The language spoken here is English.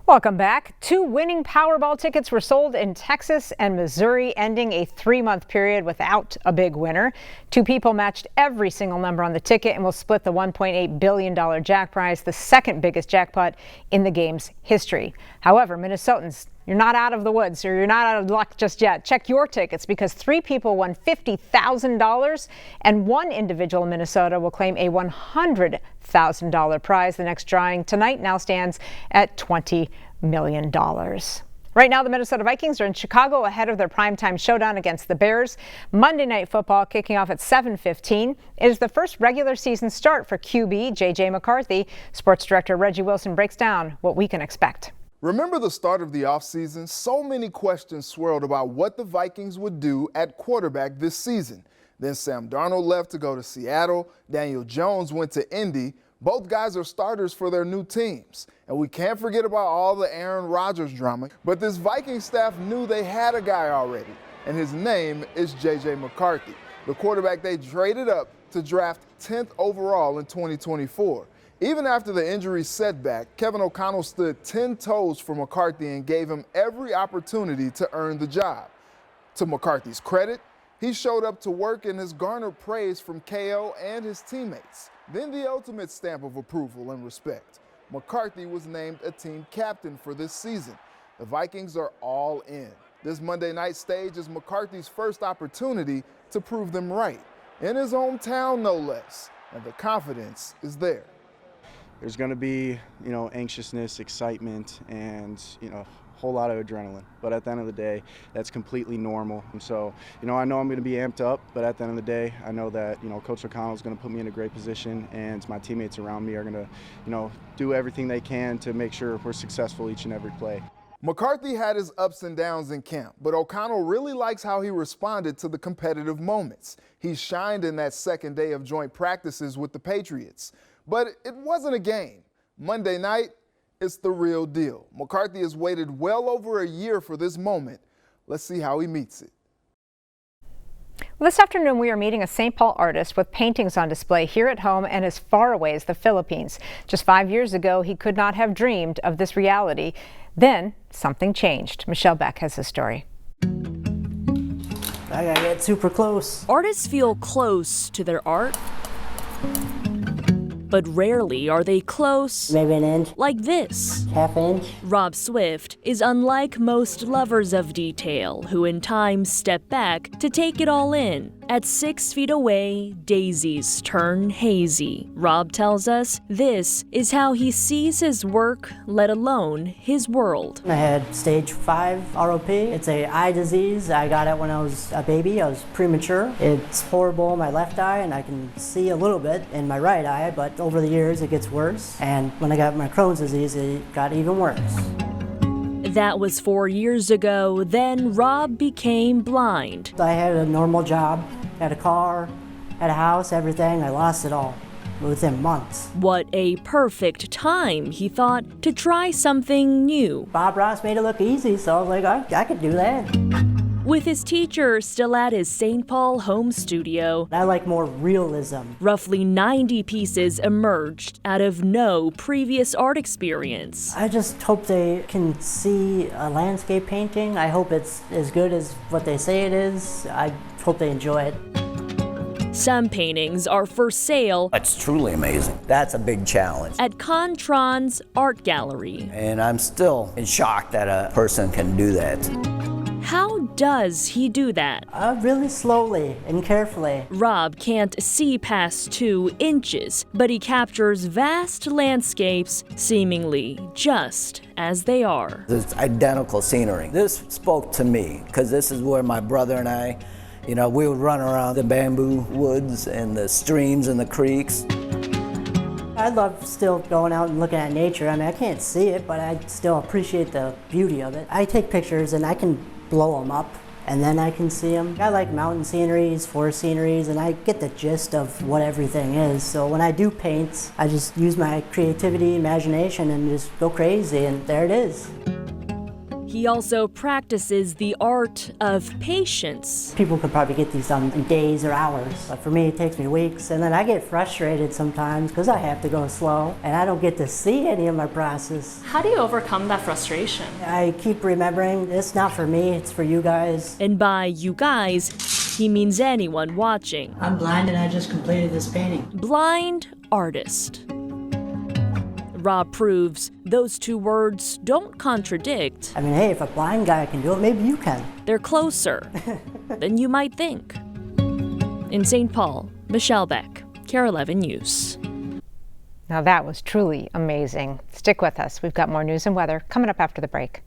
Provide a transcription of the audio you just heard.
Welcome back. 2 winning Powerball tickets were sold in Texas and Missouri, ending a 3-month period without a big winner. 2 people matched every single number on the ticket and will split the $1.8 billion jack prize, the second biggest jackpot in the game's history. However, Minnesotans, you're not out of the woods, or you're not out of luck just yet. Check your tickets, because 3 people won $50,000 and 1 individual in Minnesota will claim a $100,000 prize. The next drawing tonight now stands at $20 million. Right now, the Minnesota Vikings are in Chicago ahead of their primetime showdown against the Bears. Monday Night Football kicking off at 7:15. It is the first regular season start for QB J.J. McCarthy. Sports director Reggie Wilson breaks down what we can expect. Remember the start of the offseason? So many questions swirled about what the Vikings would do at quarterback this season. Then Sam Darnold left to go to Seattle. Daniel Jones went to Indy. Both guys are starters for their new teams. And we can't forget about all the Aaron Rodgers drama. But this Viking staff knew they had a guy already, and his name is J.J. McCarthy, the quarterback they traded up to draft 10th overall in 2024. Even after the injury setback, Kevin O'Connell stood 10 toes for McCarthy and gave him every opportunity to earn the job. To McCarthy's credit, he showed up to work and has garnered praise from KO and his teammates. Then the ultimate stamp of approval and respect. McCarthy was named a team captain for this season. The Vikings are all in. This Monday night stage is McCarthy's first opportunity to prove them right, in his hometown no less, and the confidence is there. There's going to be, anxiousness, excitement, and, a whole lot of adrenaline. But at the end of the day, that's completely normal. And so, I know I'm going to be amped up, but at the end of the day, I know that, Coach O'Connell is going to put me in a great position, and my teammates around me are going to, do everything they can to make sure we're successful each and every play. McCarthy had his ups and downs in camp, but O'Connell really likes how he responded to the competitive moments. He shined in that second day of joint practices with the Patriots. But it wasn't a game. Monday night, it's the real deal. McCarthy has waited well over a year for this moment. Let's see how he meets it. Well, this afternoon, we are meeting a St. Paul artist with paintings on display here at home and as far away as the Philippines. Just 5 years ago, he could not have dreamed of this reality. Then something changed. Michelle Beck has the story. I gotta get super close. Artists feel close to their art, but rarely are they close. Maybe an inch. Like this. Half inch. Rob Swift is unlike most lovers of detail who in time step back to take it all in. At 6 feet away, daisies turn hazy. Rob tells us this is how he sees his work, let alone his world. I had stage 5 ROP. It's an eye disease. I got it when I was a baby. I was premature. It's horrible in my left eye, and I can see a little bit in my right eye, but over the years it gets worse. And when I got my Crohn's disease, it got even worse. That was 4 years ago. Then Rob became blind. I had a normal job, had a car, had a house, everything. I lost it all within months. What a perfect time, he thought, to try something new. Bob Ross made it look easy, so I was like, I could do that. With his teacher still at his St. Paul home studio, I like more realism. Roughly 90 pieces emerged out of no previous art experience. I just hope they can see a landscape painting. I hope it's as good as what they say it is. I hope they enjoy it. Some paintings are for sale. It's truly amazing. That's a big challenge. At Contron's art gallery. And I'm still in shock that a person can do that. How does he do that? Really slowly and carefully. Rob can't see past 2 inches, but he captures vast landscapes seemingly just as they are. It's identical scenery. This spoke to me because this is where my brother and I, we would run around the bamboo woods and the streams and the creeks. I love still going out and looking at nature. I mean, I can't see it, but I still appreciate the beauty of it. I take pictures and I can blow them up and then I can see them. I like mountain sceneries, forest sceneries, and I get the gist of what everything is. So when I do paint, I just use my creativity, imagination, and just go crazy, and there it is. He also practices the art of patience. People could probably get these done in days or hours, but for me it takes me weeks. And then I get frustrated sometimes because I have to go slow and I don't get to see any of my process. How do you overcome that frustration? I keep remembering it's not for me, it's for you guys. And by you guys, he means anyone watching. I'm blind and I just completed this painting. Blind artist. Rob proves those two words don't contradict. I mean, hey, if a blind guy can do it, maybe you can. They're closer than you might think. In St. Paul, Michelle Beck, KARE 11 News. Now that was truly amazing. Stick with us. We've got more news and weather coming up after the break.